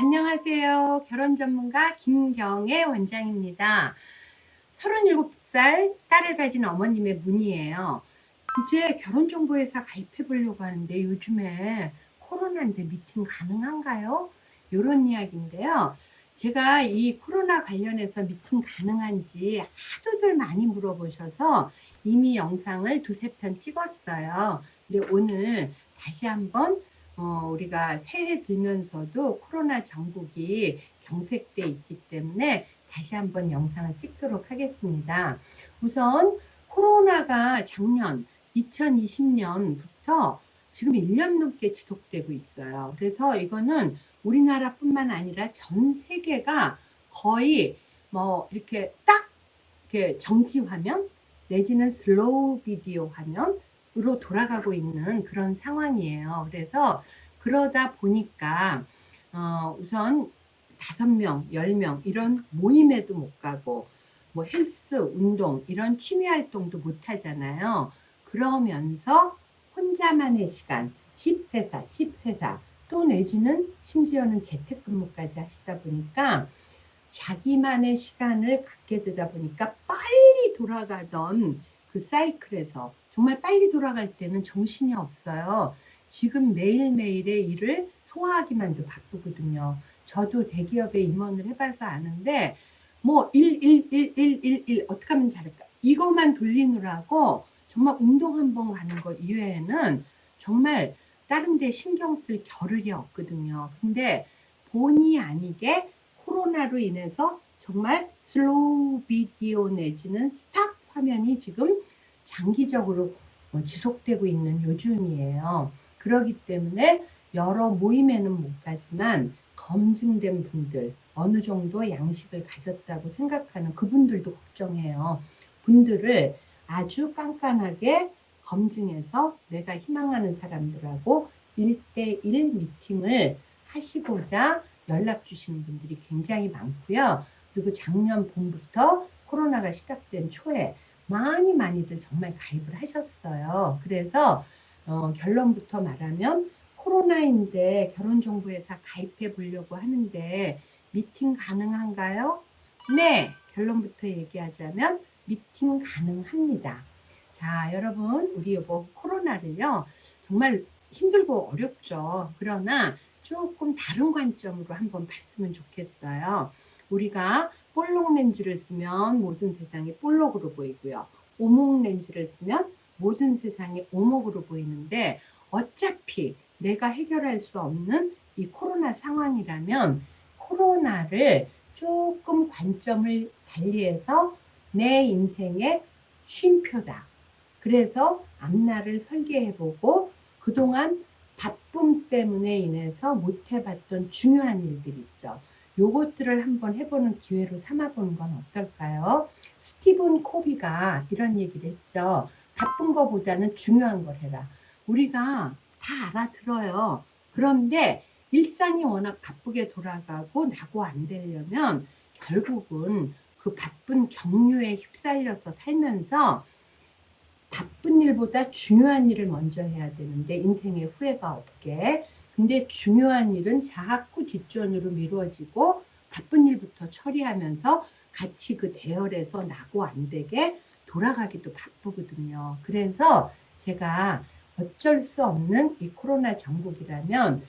안녕하세요. 결혼 전문가 김경애 원장입니다. 37살 딸을 가진 어머님의 문의예요. 이제 결혼정보회사 가입해 보려고 하는데 요즘에 코로나인데 미팅 가능한가요? 이런 이야기인데요. 제가 이 코로나 관련해서 미팅 가능한지 하도들 많이 물어보셔서 이미 영상을 두세 편 찍었어요. 근데 오늘 다시 한번 우리가 새해 들면서도 코로나 전국이 경색돼 있기 때문에 다시 한번 영상을 찍도록 하겠습니다. 우선 코로나가 작년 2020년부터 지금 1년 넘게 지속되고 있어요. 그래서 이거는 우리나라뿐만 아니라 전 세계가 거의 뭐 이렇게 딱 이렇게 정지 화면 내지는 슬로우 비디오 화면으로 돌아가고 있는 그런 상황이에요. 그래서 그러다 보니까 우선 5명, 10명 이런 모임에도 못 가고 뭐 헬스, 운동 이런 취미 활동도 못 하잖아요. 그러면서 혼자만의 시간, 집 회사 또 내지는 심지어는 재택근무까지 하시다 보니까 자기만의 시간을 갖게 되다 보니까 빨리 돌아가던 그 사이클에서 정말 빨리 돌아갈 때는 정신이 없어요. 지금 매일매일의 일을 소화하기만도 바쁘거든요. 저도 대기업에 임원을 해봐서 아는데 뭐 1 어떻게 하면 잘할까? 이것만 돌리느라고 정말 운동 한번 가는 거 이외에는 정말 다른 데 신경 쓸 겨를이 없거든요. 근데 본의 아니게 코로나로 인해서 정말 슬로우 비디오 내지는 스탑 화면이 지금 장기적으로 지속되고 있는 요즘이에요. 그렇기 때문에 여러 모임에는 못 가지만 검증된 분들, 어느 정도 양식을 가졌다고 생각하는 그분들도 걱정해요. 분들을 아주 깐깐하게 검증해서 내가 희망하는 사람들하고 1대1 미팅을 하시고자 연락 주시는 분들이 굉장히 많고요. 그리고 작년 봄부터 코로나가 시작된 초에 많이들 정말 가입을 하셨어요. 그래서 결론부터 말하면 코로나인데 결혼정보회사 가입해 보려고 하는데 미팅 가능한가요? 네, 결론부터 얘기하자면 미팅 가능합니다. 자, 여러분, 우리 이거 코로나를요, 정말 힘들고 어렵죠. 그러나 조금 다른 관점으로 한번 봤으면 좋겠어요. 우리가 볼록 렌즈를 쓰면 모든 세상이 볼록으로 보이고요. 오목 렌즈를 쓰면 모든 세상이 오목으로 보이는데 어차피 내가 해결할 수 없는 이 코로나 상황이라면 코로나를 조금 관점을 달리해서 내 인생의 쉼표다. 그래서 앞날을 설계해보고 그동안 바쁨 때문에 인해서 못 해봤던 중요한 일들 있죠. 요것들을 한번 해보는 기회로 삼아보는 건 어떨까요? 스티븐 코비가 이런 얘기를 했죠. 바쁜 거보다는 중요한 걸 해라. 우리가 다 알아들어요. 그런데 일상이 워낙 바쁘게 돌아가고 나고 안 되려면 결국은 그 바쁜 경류에 휩쓸려서 살면서 바쁜 일보다 중요한 일을 먼저 해야 되는데 인생에 후회가 없게. 근데 중요한 일은 자꾸 뒷전으로 미뤄지고 바쁜 일부터 처리하면서 같이 그 대열에서 나고 안 되게 돌아가기도 바쁘거든요. 그래서 제가 어쩔 수 없는 이 코로나 정국이라면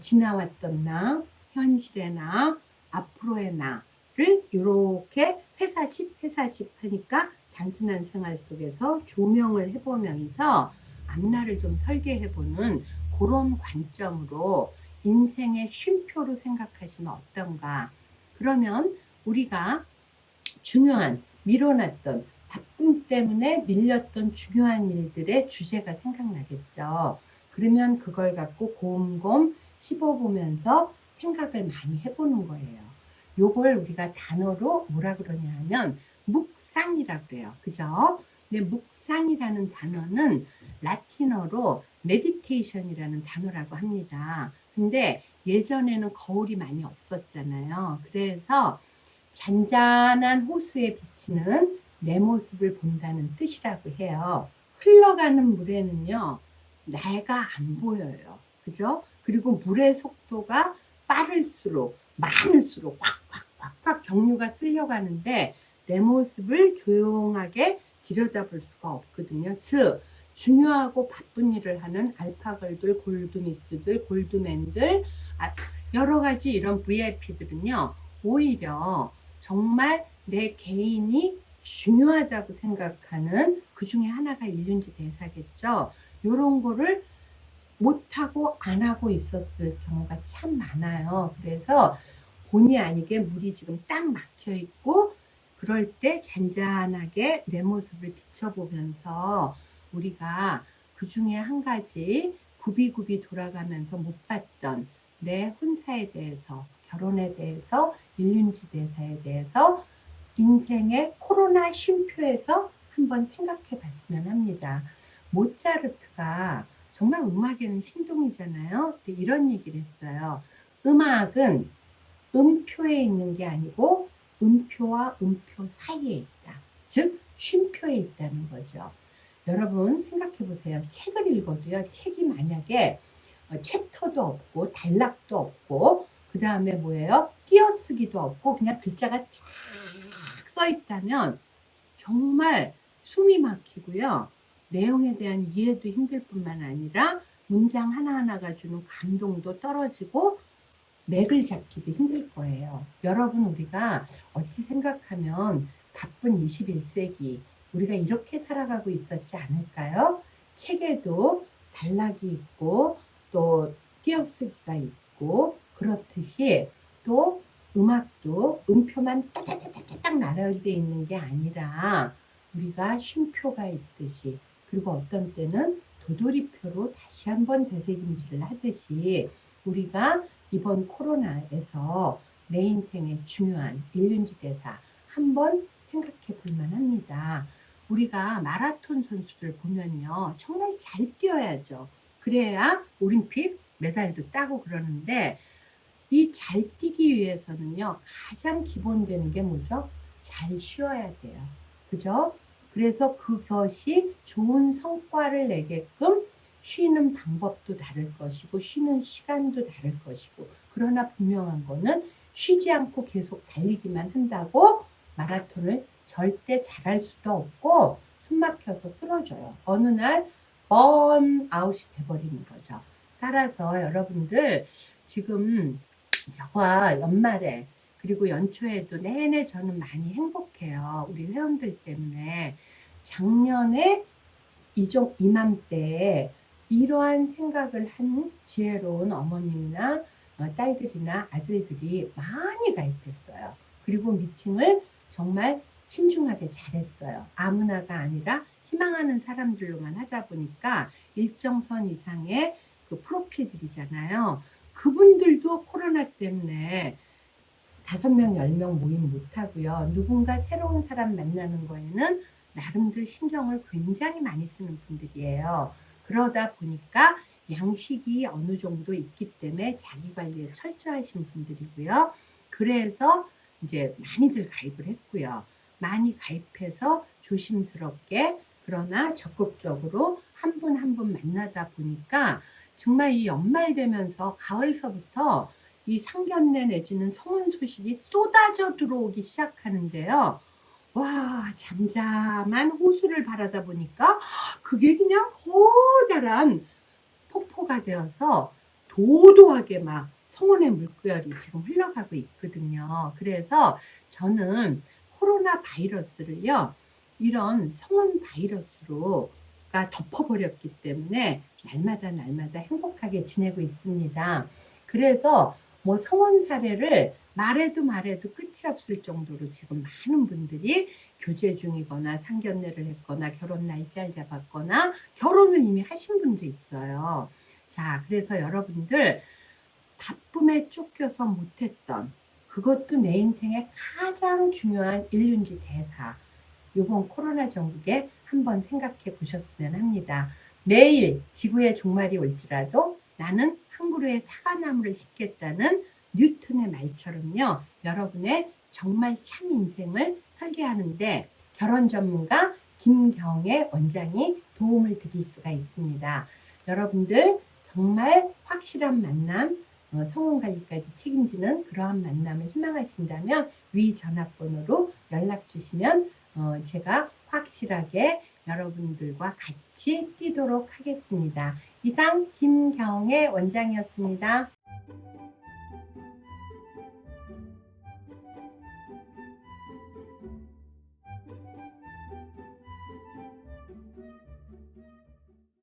지나왔던 나, 현실의 나, 앞으로의 나를 이렇게 회사 집 하니까 단순한 생활 속에서 조명을 해보면서 앞날을 좀 설계해보는 그런 관점으로 인생의 쉼표로 생각하시면 어떤가. 그러면 우리가 중요한 밀어놨던 바쁨 때문에 밀렸던 중요한 일들의 주제가 생각나겠죠. 그러면 그걸 갖고 곰곰 씹어보면서 생각을 많이 해보는 거예요. 요걸 우리가 단어로 뭐라 그러냐 하면 묵상이라고 그래요. 그죠? 근데 묵상이라는 단어는 라틴어로 메디테이션이라는 단어라고 합니다. 근데 예전에는 거울이 많이 없었잖아요. 그래서 잔잔한 호수에 비치는 내 모습을 본다는 뜻이라고 해요. 흘러가는 물에는요, 내가 안 보여요. 그죠? 그리고 물의 속도가 빠를수록 많을수록 확 경류가 쓸려가는데 내 모습을 조용하게 들여다볼 수가 없거든요. 즉 중요하고 바쁜 일을 하는 알파걸들, 골드미스들, 골드맨들, 여러 가지 이런 VIP들은요, 오히려 정말 내 개인이 중요하다고 생각하는 그 중에 하나가 일륜지 대사겠죠. 이런 거를 못하고 안 하고 있었을 경우가 참 많아요. 그래서 본의 아니게 물이 지금 딱 막혀 있고, 그럴 때 잔잔하게 내 모습을 비춰보면서 우리가 그 중에 한 가지 굽이굽이 돌아가면서 못 봤던 내 혼사에 대해서, 결혼에 대해서, 일륜지 대사에 대해서 인생의 코로나 쉼표에서 한번 생각해 봤으면 합니다. 모차르트가 정말 음악에는 신동이잖아요. 이런 얘기를 했어요. 음악은 음표에 있는 게 아니고 음표와 음표 사이에 있다. 즉 쉼표에 있다는 거죠. 여러분 생각해 보세요. 책을 읽어도요. 책이 만약에 챕터도 없고 단락도 없고 그 다음에 뭐예요? 띄어쓰기도 없고 그냥 글자가 쫙 써 있다면 정말 숨이 막히고요. 내용에 대한 이해도 힘들 뿐만 아니라 문장 하나하나가 주는 감동도 떨어지고 맥을 잡기도 힘들 거예요. 여러분 우리가 어찌 생각하면 바쁜 21세기 우리가 이렇게 살아가고 있었지 않을까요? 책에도 단락이 있고 또 띄어쓰기가 있고 그렇듯이 또 음악도 음표만 따닥따닥따닥 나열되어 있는 게 아니라 우리가 쉼표가 있듯이 그리고 어떤 때는 도돌이표로 다시 한번 되새김질을 하듯이 우리가 이번 코로나에서 내 인생의 중요한 일륜지 대사 한번 생각해 볼 만합니다. 우리가 마라톤 선수들 보면요. 정말 잘 뛰어야죠. 그래야 올림픽 메달도 따고 그러는데 이 잘 뛰기 위해서는요. 가장 기본되는 게 뭐죠? 잘 쉬어야 돼요. 그죠? 그래서 그것이 좋은 성과를 내게끔 쉬는 방법도 다를 것이고 쉬는 시간도 다를 것이고 그러나 분명한 거는 쉬지 않고 계속 달리기만 한다고 마라톤을 절대 잘할 수도 없고 숨 막혀서 쓰러져요. 어느 날 번아웃이 돼버리는 거죠. 따라서 여러분들 지금 저와 연말에 그리고 연초에도 내내 저는 많이 행복해요. 우리 회원들 때문에. 작년에 이맘때에 이러한 생각을 한 지혜로운 어머님이나 딸들이나 아들들이 많이 가입했어요. 그리고 미팅을 정말 신중하게 잘했어요. 아무나가 아니라 희망하는 사람들로만 하다 보니까 일정 선 이상의 그 프로필들이잖아요. 그분들도 코로나 때문에 5명, 10명 모임 못하고요. 누군가 새로운 사람 만나는 거에는 나름대로 신경을 굉장히 많이 쓰는 분들이에요. 그러다 보니까 양식이 어느 정도 있기 때문에 자기 관리에 철저하신 분들이고요. 그래서 이제 많이들 가입을 했고요. 많이 가입해서 조심스럽게 그러나 적극적으로 한 분 한 분 만나다 보니까 정말 이 연말 되면서 가을서부터 이 상견례 내지는 성혼 소식이 쏟아져 들어오기 시작하는데요. 와, 잠잠한 호수를 바라다 보니까 그게 그냥 커다란 폭포가 되어서 도도하게 막 성원의 물결이 지금 흘러가고 있거든요. 그래서 저는 코로나 바이러스를요, 이런 성원 바이러스로가 덮어버렸기 때문에 날마다 행복하게 지내고 있습니다. 그래서 뭐 성원 사례를 말해도 끝이 없을 정도로 지금 많은 분들이 교제 중이거나 상견례를 했거나 결혼 날짜를 잡았거나 결혼을 이미 하신 분도 있어요. 자, 그래서 여러분들 바쁨에 쫓겨서 못했던 그것도 내 인생의 가장 중요한 일륜지 대사 이번 코로나 전국에 한번 생각해 보셨으면 합니다. 매일 지구의 종말이 올지라도 나는 한 그루의 사과나무를 심겠다는 뉴턴의 말처럼요. 여러분의 정말 참 인생을 설계하는데 결혼 전문가 김경애 원장이 도움을 드릴 수가 있습니다. 여러분들 정말 확실한 만남, 성원 관리까지 책임지는 그러한 만남을 희망하신다면 위 전화번호로 연락 주시면 제가 확실하게 여러분들과 같이 뛰도록 하겠습니다. 이상 김경애 원장이었습니다.